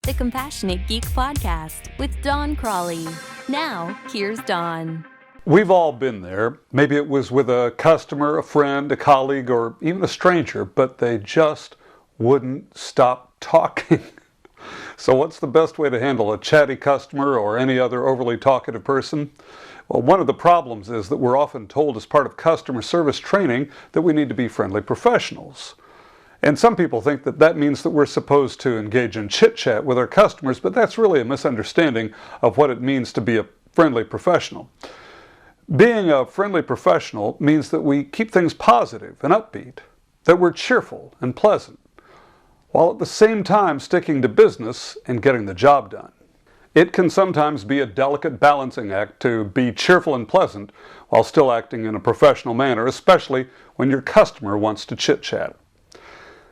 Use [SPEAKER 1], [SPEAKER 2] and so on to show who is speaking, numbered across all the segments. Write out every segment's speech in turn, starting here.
[SPEAKER 1] the Compassionate Geek Podcast with Don Crawley. Now, here's Don.
[SPEAKER 2] We've all been there. Maybe it was with a customer, a friend, a colleague, or even a stranger, but they just wouldn't stop talking. So what's the best way to handle a chatty customer or any other overly talkative person? Well, one of the problems is that we're often told as part of customer service training that we need to be friendly professionals. And some people think that that means that we're supposed to engage in chit-chat with our customers, but that's really a misunderstanding of what it means to be a friendly professional. Being a friendly professional means that we keep things positive and upbeat, that we're cheerful and pleasant, while at the same time sticking to business and getting the job done. It can sometimes be a delicate balancing act to be cheerful and pleasant while still acting in a professional manner, especially when your customer wants to chit-chat.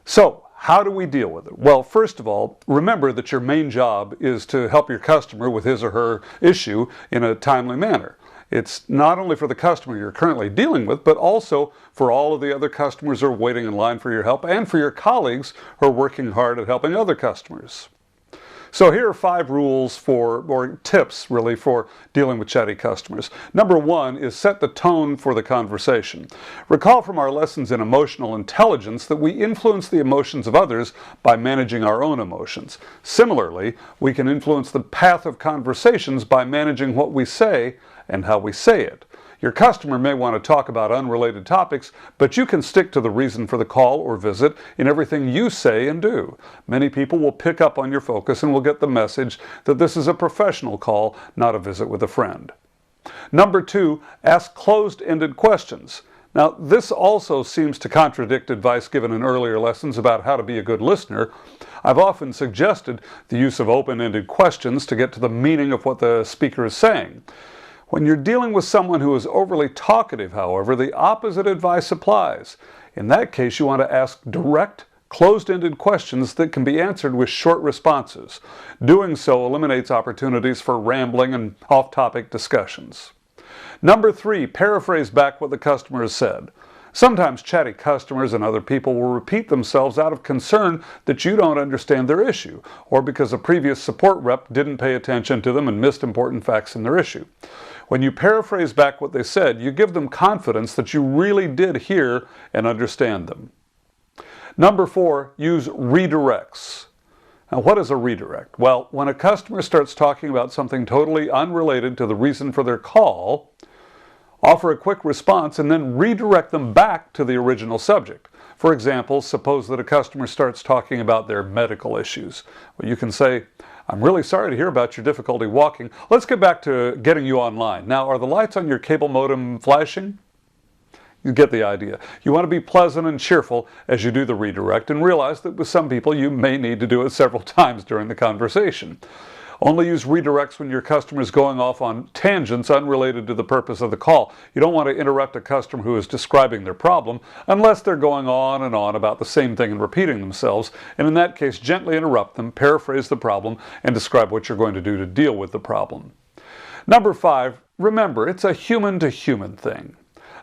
[SPEAKER 2] So, how do we deal with it? Well, first of all, remember that your main job is to help your customer with his or her issue in a timely manner. It's not only for the customer you're currently dealing with, but also for all of the other customers who are waiting in line for your help and for your colleagues who are working hard at helping other customers. So here are 5 rules or tips really for dealing with chatty customers. Number 1 is set the tone for the conversation. Recall from our lessons in emotional intelligence that we influence the emotions of others by managing our own emotions. Similarly, we can influence the path of conversations by managing what we say and how we say it. Your customer may want to talk about unrelated topics, but you can stick to the reason for the call or visit in everything you say and do. Many people will pick up on your focus and will get the message that this is a professional call, not a visit with a friend. Number 2, ask closed-ended questions. Now, this also seems to contradict advice given in earlier lessons about how to be a good listener. I've often suggested the use of open-ended questions to get to the meaning of what the speaker is saying. When you're dealing with someone who is overly talkative, however, the opposite advice applies. In that case, you want to ask direct, closed-ended questions that can be answered with short responses. Doing so eliminates opportunities for rambling and off-topic discussions. Number 3, paraphrase back what the customer has said. Sometimes chatty customers and other people will repeat themselves out of concern that you don't understand their issue, or because a previous support rep didn't pay attention to them and missed important facts in their issue. When you paraphrase back what they said, you give them confidence that you really did hear and understand them. Number 4, use redirects. Now, what is a redirect? Well, when a customer starts talking about something totally unrelated to the reason for their call, offer a quick response and then redirect them back to the original subject. For example, suppose that a customer starts talking about their medical issues. Well, you can say, "I'm really sorry to hear about your difficulty walking. Let's get back to getting you online. Now, are the lights on your cable modem flashing?" You get the idea. You want to be pleasant and cheerful as you do the redirect and realize that with some people you may need to do it several times during the conversation. Only use redirects when your customer is going off on tangents unrelated to the purpose of the call. You don't want to interrupt a customer who is describing their problem unless they're going on and on about the same thing and repeating themselves. And in that case, gently interrupt them, paraphrase the problem, and describe what you're going to do to deal with the problem. Number 5, remember, it's a human-to-human thing.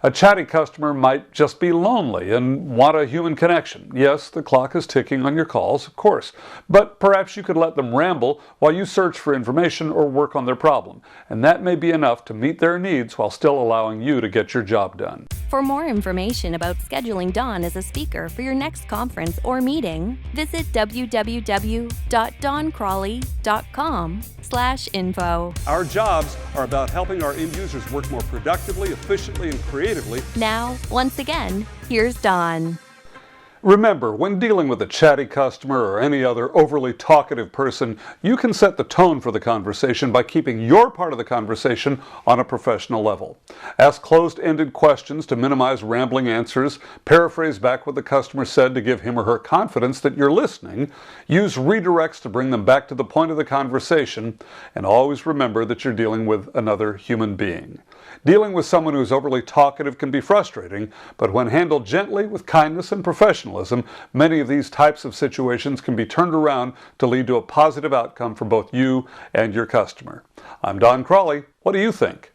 [SPEAKER 2] A chatty customer might just be lonely and want a human connection. Yes, the clock is ticking on your calls, of course, but perhaps you could let them ramble while you search for information or work on their problem, and that may be enough to meet their needs while still allowing you to get your job done.
[SPEAKER 1] For more information about scheduling Don as a speaker for your next conference or meeting, visit www.doncrawley.com/info.
[SPEAKER 2] Our jobs are about helping our end users work more productively, efficiently, and creatively.
[SPEAKER 1] Now, once again, here's Don.
[SPEAKER 2] Remember, when dealing with a chatty customer or any other overly talkative person, you can set the tone for the conversation by keeping your part of the conversation on a professional level. Ask closed-ended questions to minimize rambling answers, paraphrase back what the customer said to give him or her confidence that you're listening, use redirects to bring them back to the point of the conversation, and always remember that you're dealing with another human being. Dealing with someone who's overly talkative can be frustrating, but when handled gently with kindness and professionalism, many of these types of situations can be turned around to lead to a positive outcome for both you and your customer. I'm Don Crawley. What do you think?